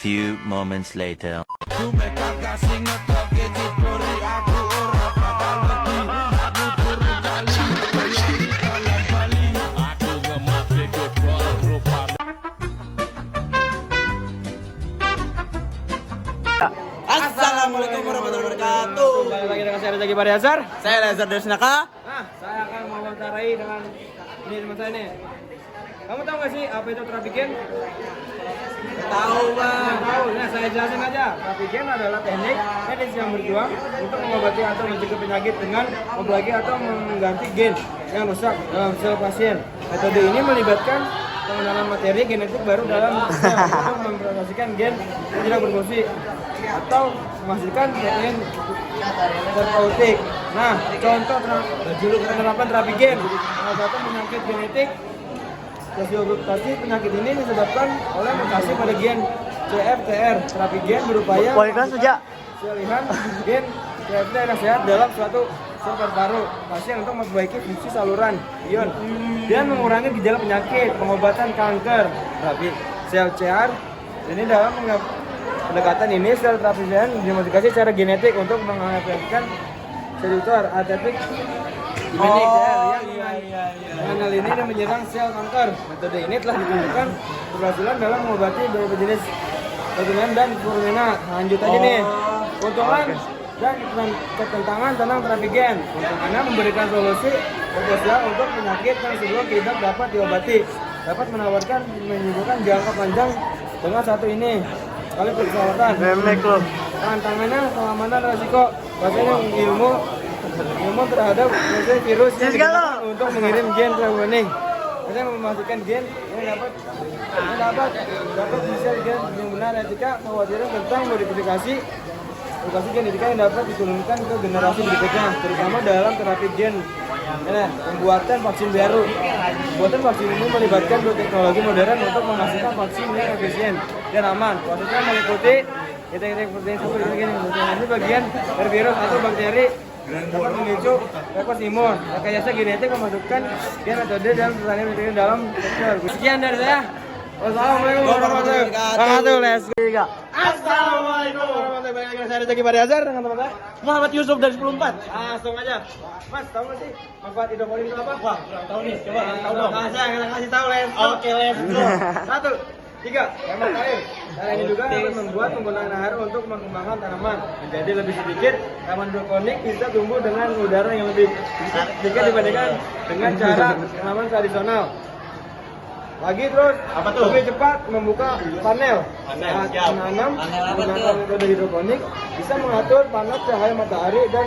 few moments later. Assalamualaikum warahmatullahi wabarakatuh. Kembali lagi dengan saya Rezeki Pariazar. Saya Lazar Desnaka. Nah, saya akan mewawancarai dengan ini teman saya nih. Kamu tahu nggak sih apa itu trafigen? Tahu bang. Tahu. Nah, saya jelasin aja. Trafigen adalah teknik medis yang berjuang untuk mengobati atau mencegah penyakit dengan membagi atau mengganti gen yang rusak dalam sel pasien. Metode ini melibatkan pengenalan materi genetik baru dalam sel untuk mempromosikan gen yang tidak berfungsi atau menghasilkan protein terapeutik. Nah, contoh penerapan trafigen pengobatan penyakit genetik. Fisioterapi penyakit ini disebabkan oleh mutasi pada gen CFTR. Trafigen berupaya selihan gen CFTR yang sehat dalam suatu sel paru-paru pasien untuk memperbaiki fungsi saluran ion dan mengurangi gejala penyakit. Pengobatan kanker terapi sel CR ini dalam pendekatan ini sel trafigen dimodifikasi secara genetik untuk menghasilkan sel atipik dibanding dengan hal ini dan menyerang sel kanker. Metode ini telah ditunjukkan keberhasilan dalam mengobati beberapa jenis patogen dan fenomena. Lanjut aja nih. Keuntungan dan ketentangan tentang trafigen. Keuntungannya memberikan solusi potensial untuk penyakit yang sebelum tidak dapat diobati. Dapat menyembuhkan jangka panjang dengan satu ini kali perawatan. Tantangannya keamanan dan resiko. Bahasanya ilmu terhadap virus yang untuk mengirim gen transgenik. Kita memastikan gen yang dapat bisa gen yang benar. Etika kekhawatiran tentang modifikasi genetika yang dapat diturunkan ke generasi berikutnya, terutama dalam terapi gen. Pembuatan vaksin baru. Pembuatan vaksin ini melibatkan teknologi modern untuk menghasilkan vaksin yang efisien dan aman. Prosesnya meliputi titik-titik protein ini bagian dari virus atau bakteri dapat memicu respons imun. Rekayasa genetik memasukkan gen metode dan pertanian metode dalam sektor. Sekian dari saya. Wassalamualaikum warahmatullahi wabarakatuh. Let's go. Assalamualaikum warahmatullahi wabarakatuh. Saya Rezeki Pariazar dengan teman saya Muhammad Yusuf dari 10.4. Langsung aja. Mas, tahu nggak sih manfaat hidroponik itu apa? Wah, kurang tahu nih. Coba tahu dong. Kasih tahu, let's go. Oke, let's go. 1, 3, hemat air. Cara ini juga akan membuat penggunaan air untuk mengembangkan tanaman menjadi lebih sedikit. Taman hidroponik bisa tumbuh dengan udara yang lebih sedikit dibandingkan dengan cara tanaman tradisional. Lagi terus, apa tuh? Lebih cepat membuka panel. Saat siap. menanam Panel apa menggunakan tuh? metode hidroponik bisa mengatur panas cahaya matahari dan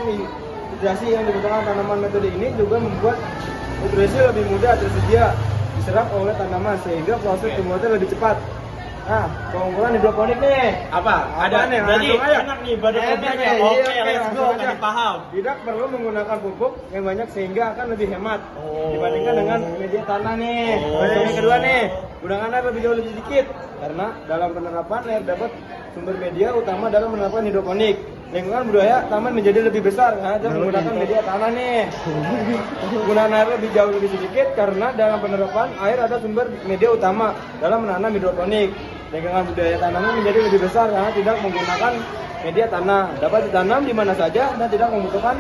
hidrasi yang dibutuhkan tanaman. Metode ini juga membuat nutrisi lebih mudah tersedia diserap oleh tanaman sehingga proses pembuatan lebih cepat. Nah, keunggulan hidroponik nih. Apa? Ada nih? berarti Langsung aja. enak nih badan Enak kopinya. nih, Oke, iya, let's langsung go. aja. Tadi paham. Tidak perlu menggunakan pupuk yang banyak sehingga akan lebih hemat dibandingkan dengan media tanah nih. Yang kedua nih, gunakan air lebih jauh lebih sedikit karena dalam penerapan air dapat sumber media utama dalam menerapkan hidroponik. Lingkungan budaya taman menjadi lebih besar karena menggunakan media tanah nih. Penggunaan air lebih jauh lebih sedikit karena dalam penerapan air ada sumber media utama dalam menanam hidroponik. Lingkungan budaya tanaman menjadi lebih besar karena tidak menggunakan media tanah. Dapat ditanam di mana saja dan tidak membutuhkan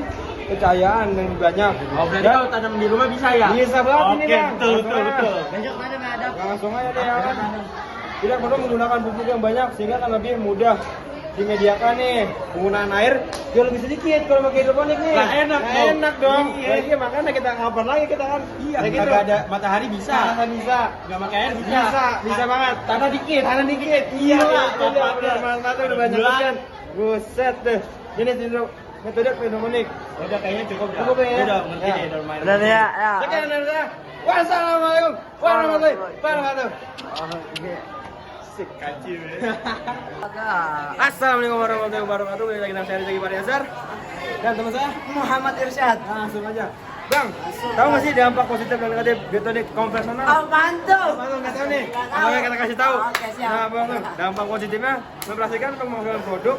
pencahayaan yang banyak. Oh, berarti kalau tanam di rumah bisa ya? Bisa banget ini, Bang. betul. Langsung aja deh ya kan. Tidak perlu menggunakan pupuk yang banyak sehingga akan lebih mudah dimediakan nih. Penggunaan air jauh lebih sedikit kalau pakai hidroponik nih. Nah, enak dong. Iya. Iya, makanya kita ngapain lagi kita kan. Iya, kayak gitu. nggak ada matahari bisa. Bisa. Nggak pakai air bisa. Bisa banget. Tanah dikit. Iya, Apa udah mantap udah banyak kan. Buset deh. Jenis metode hidroponik. Udah kayaknya cukup dah. Cukup ya? Udah ngerti Ya. deh udah lumayan. Dan ya. Sekian dari saya. Wassalamualaikum warahmatullahi wabarakatuh. Kacil. Assalamualaikum warahmatullahi wabarakatuh. Balik lagi dengan saya Rezeki Pariazar dan teman saya Muhammad Irsyad. langsung aja. Bang, tahu nggak sih dampak positif dan negatif metode konvensional? Apaan tuh? Bang, nggak tahu nih. Nggak tahu. Makanya kita kasih tahu. Oke, siap. Nah, bang, dampak positifnya memperhatikan penghasil produk.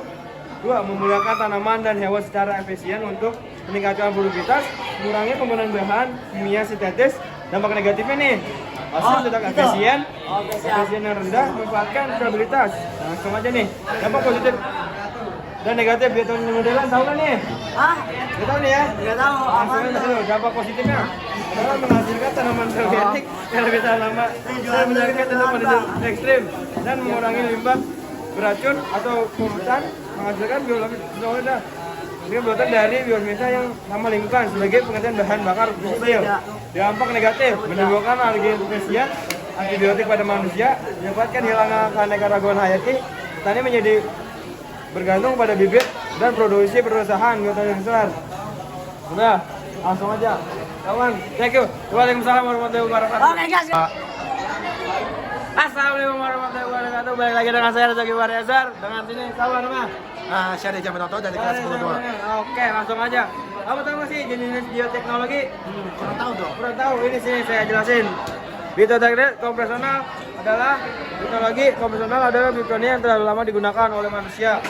2. Memulihkan tanaman dan hewan secara efisien untuk meningkatkan produktivitas, mengurangi penggunaan bahan kimia sintetis. Dampak negatifnya nih, Hasil ledak efisien, Siap. efisien yang rendah, memanfaatkan stabilitas. Langsung aja nih. Dampak positif dan negatif biota modelan tahu kan nih? Ah, Kita tahu nih ya. nggak tahu apa Langsung aja dulu, dampak positifnya adalah menghasilkan tanaman organik yang lebih tahan lama dan menjaga tanaman hidup ekstrim dan mengurangi limbah beracun atau polutan, menghasilkan biologi dengan buatan dari biomasa yang ramah lingkungan sebagai penggantian bahan bakar fosil. Dampak negatif menimbulkan alergi spesies, antibiotik pada manusia, menyebabkan hilangnya keanekaragaman hayati, petani menjadi bergantung pada bibit dan produksi perusahaan biota yang besar. Udah, langsung aja. Kawan, thank you. Waalaikumsalam warahmatullahi wabarakatuh. Oke guys. Assalamualaikum warahmatullahi wabarakatuh. Balik lagi dengan saya Rezeki Waryazar dengan sini kawan nama. Syari Jam Noto dari kelas 10 Oke, langsung aja. Kamu tahu nggak sih jenis bioteknologi? Kurang tahu dong. Kurang tahu, ini sini saya jelasin. Bioteknologi konvensional adalah bioteknologi yang terlalu lama digunakan oleh manusia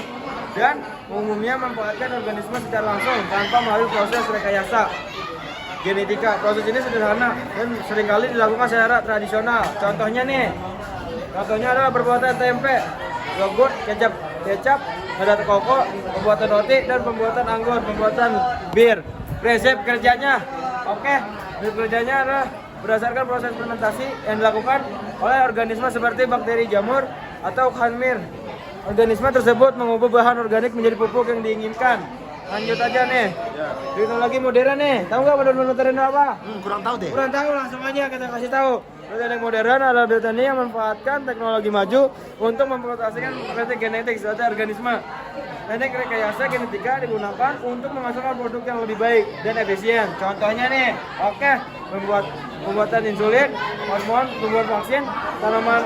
dan umumnya memanfaatkan organisme secara langsung tanpa melalui proses rekayasa genetika. Proses ini sederhana dan seringkali dilakukan secara tradisional. Contohnya adalah pembuatan tempe, yogurt, kecap, ada koko, pembuatan roti dan pembuatan anggur, pembuatan bir. Prinsip kerjanya, prinsip kerjanya adalah berdasarkan proses fermentasi yang dilakukan oleh organisme seperti bakteri jamur atau khamir. Organisme tersebut mengubah bahan organik menjadi pupuk yang diinginkan. Lanjut aja nih. Teknologi modern nih. Tahu nggak modern apa? Kurang tahu deh. Kurang tahu, langsung aja kita kasih tahu. Teknologi modern adalah biotani yang memanfaatkan teknologi maju untuk memproseskan proses genetik suatu organisme. Teknik rekayasa genetika digunakan untuk menghasilkan produk yang lebih baik dan efisien. Contohnya nih, pembuatan insulin, hormon, pembuat vaksin, tanaman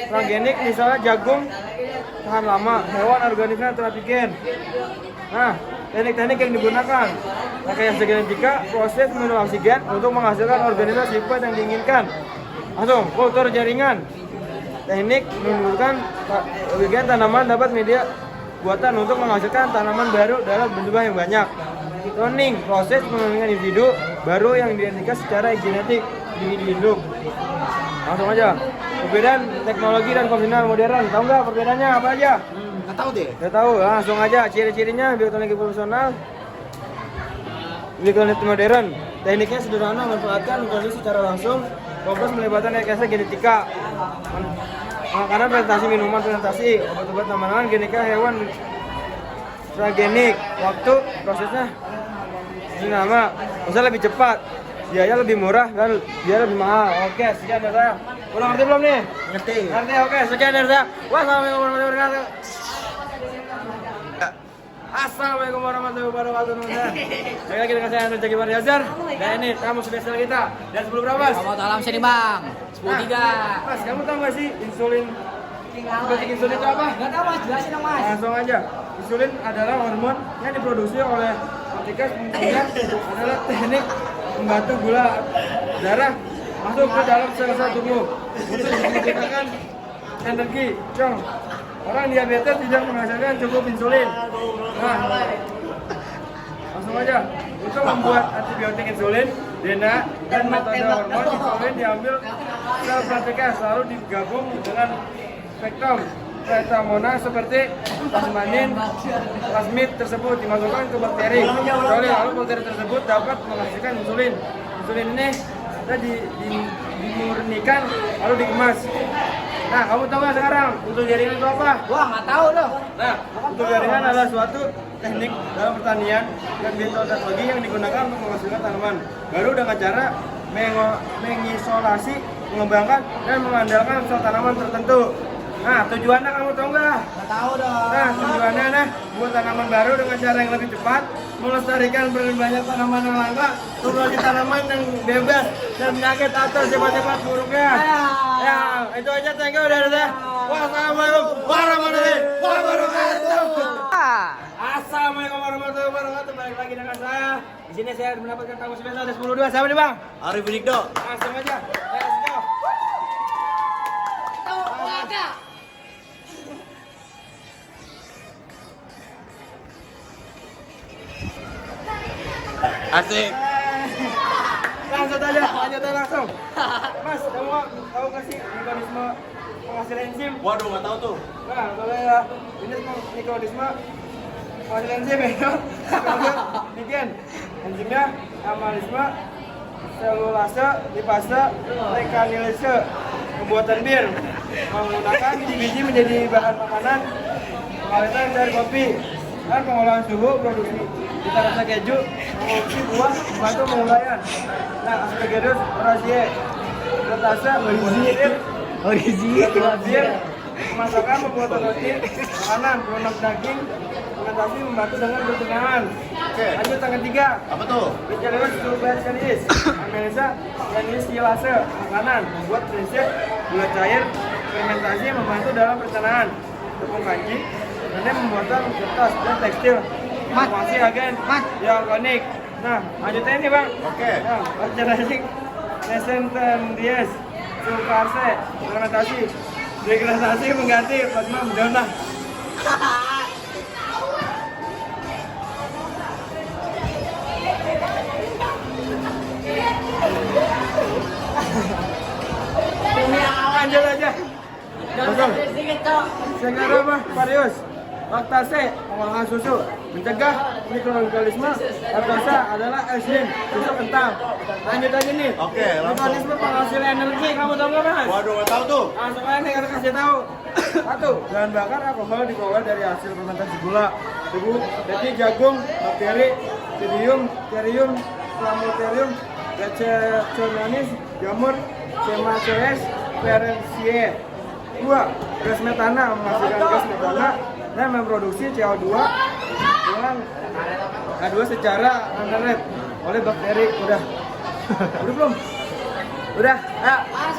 transgenik misalnya jagung tahan lama, hewan organisme terapgen. Nah, teknik-teknik yang digunakan rekayasa genetika, proses minum oksigen untuk menghasilkan organisme sifat yang diinginkan. Langsung, kultur jaringan. Teknik menunjukkan bagian tanaman dapat media buatan untuk menghasilkan tanaman baru dalam jumlah yang banyak. Cloning, proses mengembangkan individu baru yang diidentikan secara genetik di hidup. Langsung aja. Perbedaan teknologi dan konvensional modern. Tahu nggak perbedaannya apa aja? Nggak tahu deh. Nggak tahu. Langsung aja. Ciri-cirinya bioteknologi konvensional, bioteknologi modern. Tekniknya sederhana, memanfaatkan kondisi secara langsung. Fokus melibatkan rekayasa genetika. Makanan, fermentasi minuman, fermentasi obat-obat tanaman, genetika hewan, transgenik. Waktu prosesnya ini lama, bisa lebih cepat, biaya lebih murah dan biaya lebih mahal. Oke, sekian dari saya. Udah ngerti belum nih? Ngerti. Ngerti, oke, sekian dari saya. Wassalamualaikum warahmatullahi wabarakatuh. Assalamualaikum warahmatullahi wabarakatuh. Balik lagi dengan saya Rezeki Waryazar. Dan ini tamu spesial kita dari 10 berapa? Selamat malam sini bang. 10.3. Mas, kamu tahu nggak sih insulin? Insulin itu apa? Nggak tahu mas, jelasin dong mas. Langsung aja. Insulin adalah hormon yang diproduksi oleh pankreas, kemudian adalah teknik membantu gula darah masuk ke dalam sel-sel tubuh untuk menggunakan energi. Orang diabetes tidak menghasilkan cukup insulin. Nah, langsung aja. Untuk membuat antibiotik insulin, DNA dan metode hormon insulin diambil sel pankreas lalu digabung dengan spektrum pretamona seperti plasmid tersebut dimasukkan ke bakteri. Lalu bakteri tersebut dapat menghasilkan insulin. Insulin ini dimurnikan lalu dikemas. Nah, kamu tahu nggak sekarang untuk jaringan itu apa? Wah nggak tahu loh. Nah, untuk jaringan adalah suatu teknik dalam pertanian dan bioteknologi yang digunakan untuk menghasilkan tanaman baru dengan cara mengisolasi, mengembangkan dan mengandalkan sel tanaman tertentu. Nah, tujuannya kamu tahu nggak? Nggak tahu dong. Nah, tujuannya buat tanaman baru dengan cara yang lebih cepat, melestarikan lebih banyak tanaman yang langka, memiliki tanaman yang bebas dan penyakit atau sifat-sifat buruknya. Ya, itu aja. Thank you dari saya. Wassalamualaikum warahmatullahi wabarakatuh. Assalamualaikum warahmatullahi wabarakatuh. Balik lagi dengan saya. Di sini saya mendapatkan tamu spesial dari 10.2. Siapa nih bang? Arif Dikdo. Langsung aja. Let's go. Asik. Lanjut aja langsung. Mas, kamu tahu nggak sih mekanisme penghasil enzim? Waduh, nggak tahu tuh. Nah, boleh ya. Ini mekanisme penghasil enzim itu bikin enzimnya amalisme, selulase, lipase, rekanilase, pembuatan bir, menggunakan biji-biji menjadi bahan makanan, pengawatan dari kopi, dan pengolahan suhu produksi cita rasa keju, memproduksi buah, membantu pengulayan. Nah, asparagus, razie, rotase, bir, pemasakan, pembuatan roti, makanan, produk daging, fermentasi membantu dengan pencernaan. Oke. Lanjut yang ketiga. Apa tuh? Bacillus tuberculosis, amilase, penicillase, makanan, membuat prinsip, gula cair, fermentasi membantu dalam pencernaan, tepung kanji, dan pembuatan kertas dan tekstil, informasi agen, yang organik. Nah, lanjutnya ini bang. Oke. Nah, bacillus resistentias, sukarse, fermentasi, degradasi mengganti plasma medona. Lanjut aja. Langsung. Segera apa? Varius. Laktase, pengolahan susu. Mencegah mikroorganisme. Laktase adalah enzim susu kental. Lanjut aja nih. Oke, langsung. Mekanisme penghasil energi. Kamu tahu nggak mas? Waduh, nggak tahu tuh. Langsung aja nih kita kasih tahu. Satu, bahan bakar alkohol dikelola dari hasil fermentasi gula, tebu, jadi jagung, bakteri, cerium, flamotherium, Rececononis, jamur, Chemaceae, Perensiae. 2. Gas metana menghasilkan gas metana dan memproduksi CO2 dengan H2 secara anaerob oleh bakteri. Udah belum? Udah.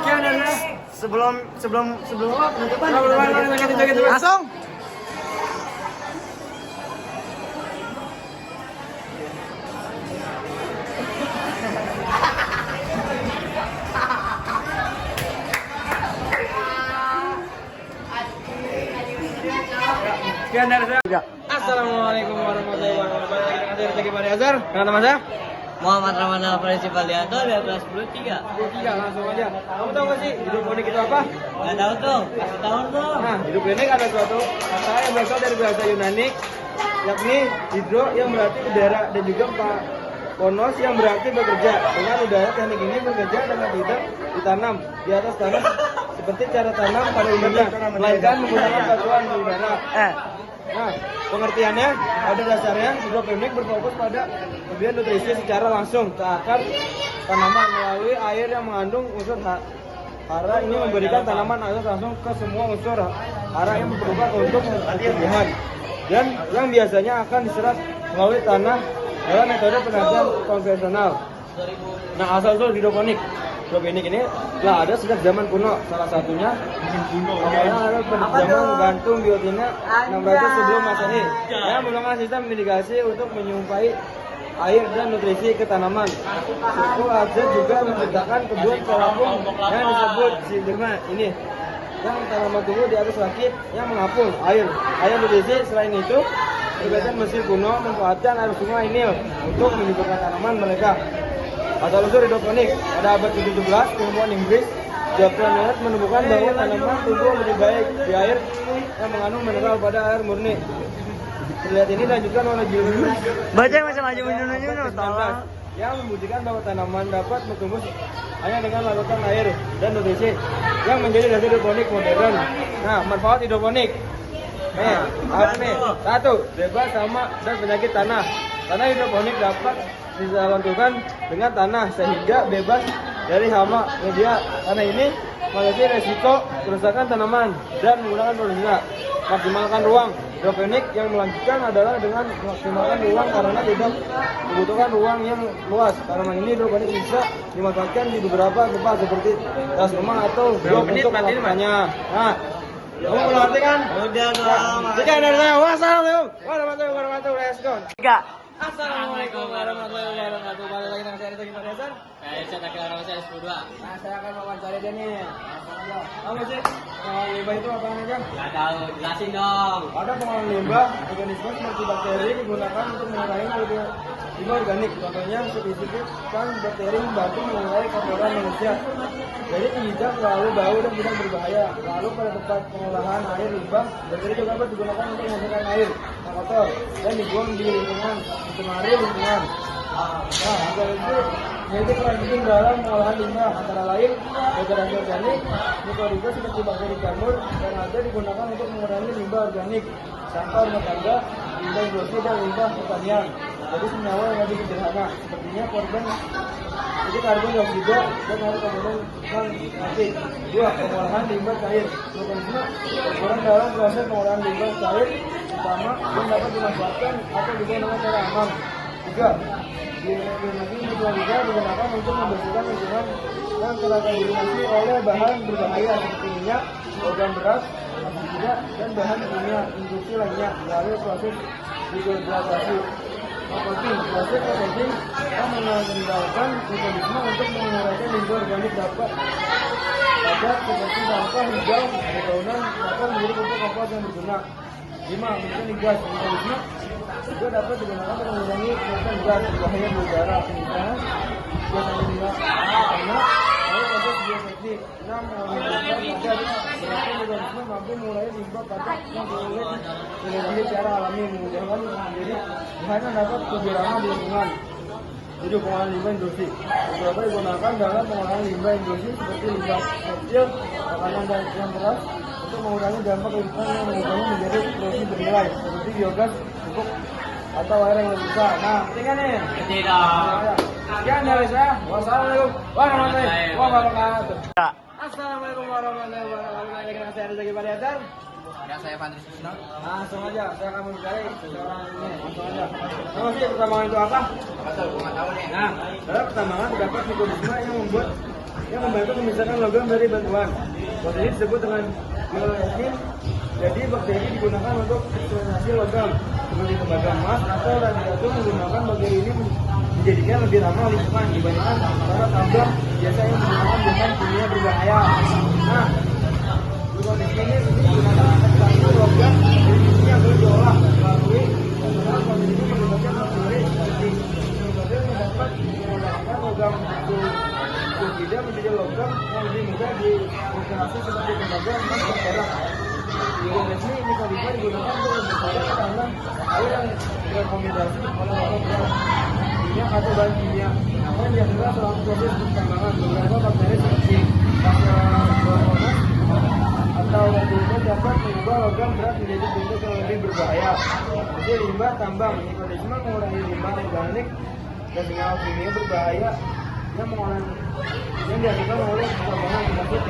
Sekian dan sebelum apa penutupan? Langsung. Sekian dari saya. Assalamualaikum warahmatullahi wabarakatuh. Rezeki Pak Azhar. Nama saya Muhammad Ramadhan Prinsipal Dianto dari kelas 10 3. Langsung aja. Kamu tahu nggak sih hidroponik itu apa? Nggak tahu tuh, kasih tahu dong. Nah, hidroponik ada suatu kata yang berasal dari bahasa Yunani, yakni hidro yang berarti udara dan juga ponos yang berarti bekerja. Dengan udara teknik ini bekerja dengan tidak ditanam di atas tanah seperti cara tanam pada umumnya, melainkan menggunakan batuan di udara. Nah, pengertiannya pada dasarnya hidroponik berfokus pada pemberian nutrisi secara langsung ke akar tanaman melalui air yang mengandung unsur hara. Ini memberikan tanaman air langsung ke semua unsur hara yang berubah untuk tumbuhan dan yang biasanya akan diserap melalui tanah dalam metode penanaman konvensional. Nah, asal-usul hidroponik ini telah ada sejak zaman kuno. Salah satunya ada pada zaman gantung biotina 600 sebelum Masehi yang menggunakan sistem irigasi untuk menyumpai air dan nutrisi ke tanaman. Suku Azad juga menciptakan kebun terapung yang disebut siderma ini, yang tanaman tumbuh di atas rakit yang mengapung air nutrisi. Selain itu, kebiasaan Mesir kuno memanfaatkan air sungai Nil untuk menyuburkan tanaman mereka. Asal-usul hidroponik pada abad ke-17, ilmuwan Inggris Japan menemukan bahwa tanaman tumbuh lebih baik di air yang mengandung mineral pada air murni. Penelitian ini dilanjutkan oleh Julius Baca masih maju yang membuktikan bahwa tanaman dapat bertumbuh hanya dengan larutan air dan nutrisi yang menjadi dasar hidroponik modern. Nah, manfaat hidroponik. Apa nih? 1. Bebas hama dan penyakit tanah. Tanah hidroponik dapat dilakukan dengan tanah sehingga bebas dari hama media. Tanah ini mengatasi resiko kerusakan tanaman dan menggunakan produksinya. Maksimalkan ruang. Hidroponik yang melanjutkan adalah dengan maksimalkan ruang karena tidak membutuhkan ruang yang luas. Tanaman ini hidroponik bisa dimanfaatkan di beberapa tempat seperti tas rumah atau blok untuk melakukannya. Nah, kamu mengerti kan? Udah dong. Sekian dari saya. Wassalamualaikum warahmatullahi wabarakatuh. Let's go. 3. Assalamualaikum warahmatullahi wabarakatuh. Balik lagi dengan saya Rizky Fariasan. Saya Takil Ramadhan 10-2. Nah, saya akan mewawancari dia nih. Apa sih? Pengolahan limbah itu apa aja? Nggak tahu, jelasin dong. Ada pengolahan limbah organisme seperti bakteri digunakan untuk mengurangi limbah organik. Contohnya signifikan bakteri membantu mengurangi kotoran manusia. Jadi tidak terlalu bau dan tidak berbahaya. Lalu pada tempat pengolahan air limbah, bakteri juga dapat digunakan untuk menghasilkan air yang kotor dan dibuang di lingkungan, mencemari lingkungan. Nah, itu peran penting dalam pengolahan limbah antara lain bakteri organik, mikroorganisme seperti bakteri jamur yang ada digunakan untuk mengurangi limbah organik, sampah rumah tangga, limbah industri dan limbah pertanian. Jadi senyawa yang lebih sederhana, sepertinya korban itu karbon dioksida dan ada komponen non-aktif. 2. Pengolahan limbah cair. Organisme berperan dalam proses pengolahan limbah cair utama yang dapat dimanfaatkan atau dibuang dengan cara aman. 3. Bioenergi nuklir digunakan untuk membersihkan lingkungan dan terkontaminasi oleh bahan berbahaya seperti minyak, logam berat, pestisida, dan bahan kimia industri lainnya melalui proses degradasi. Proses processing yang mengandalkan mekanisme untuk mengurangi limbah organik dapat seperti sampah hijau, dedaunan, dapat menjadi pupuk kompos yang berguna. 5. Menggunakan gas mekanisme juga dapat digunakan untuk mengurangi emisi gas berbahaya di udara. Misalnya gas amoniak karena lalu proses bioteknik. 6. Menggunakan gas mekanisme mampu mengurangi limbah padat yang diurai energi secara alami, memudahkan menjadi bahan yang dapat lebih ramah di lingkungan. 7. Pengolahan limbah industri beberapa digunakan dalam pengolahan limbah industri seperti limbah tekstil, makanan dan yang keras untuk mengurangi dampak lingkungan yang mengubahnya menjadi produksi bernilai seperti biogas, pupuk atau air yang lebih besar. Nah, tinggal nih. Tidak. Sekian dari saya. Wassalamualaikum warahmatullahi wabarakatuh. Assalamualaikum warahmatullahi wabarakatuh. Lagi dengan saya Rizky Fariasan. Ada saya Pandri Susno. Langsung aja, saya akan mencari seorang ini. Langsung aja. Nama sih pertambangan itu apa? Nah, dalam pertambangan terdapat mekanisme yang membantu memisahkan logam dari batuan. Proses ini disebut dengan bioresin. Jadi bakteri digunakan untuk ekstraksi logam seperti tembaga emas atau radiator. Menggunakan bakteri ini menjadikan lebih ramah lingkungan dibandingkan para tambang biasa yang menggunakan bahan kimia berbahaya. Nah, kondisi ini digunakan ekstraksi logam dari sini yang boleh diolah melalui kondisi ini melibatkan bakteri seperti bakteri yang dapat menggunakan logam tidak menjadi logam yang lebih mudah diekstraksi seperti tembaga emas dan perak. Bioenergi ini mekanisme digunakan untuk membersihkan tekanan air yang terkombinasi oleh logam berat, minyak atau bahan kimia. Namun biasanya selama proses pertambangan beberapa bakteri seperti Bacillus atau Bacillus dapat mengubah logam berat menjadi bentuk yang lebih berbahaya. Jadi limbah tambang, mekanisme mengurangi limbah organik dan senyawa kimia berbahaya yang dihasilkan oleh pertambangan termasuk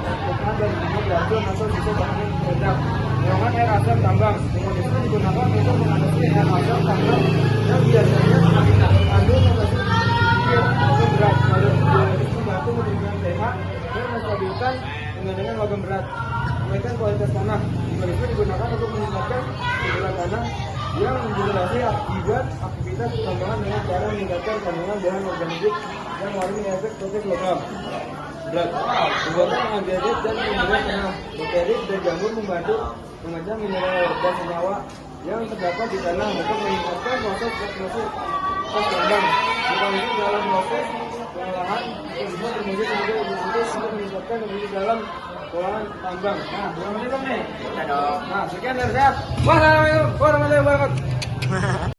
bukan dari minyak beracun atau sisa bahan peledak. Golongan air asam tambang mekanisme digunakan untuk mengatasi air asam tambang yang biasanya mengandung sedikit atau berat. Lalu bioenergi membantu menurunkan pH dan menstabilkan dengan logam berat. Meningkatkan kualitas tanah. Mekanisme digunakan untuk meningkatkan kesuburan tanah yang mendegradasi akibat aktivitas pertambangan dengan cara meningkatkan kandungan bahan organik yang mengalami efek proses logam berat. Pembuatan mengagedat dan pembuatan tanah. Bakteri dan jamur membantu mengejar mineral dan senyawa yang terdapat di tanah untuk meningkatkan proses tambang. Mekanisme dalam proses pengolahan mekanisme berfungsi sebagai untuk meningkatkan emisi dalam pengolahan tambang. Nah, belum nih. Nah, sekian dari saya. Wassalamualaikum warahmatullahi wabarakatuh.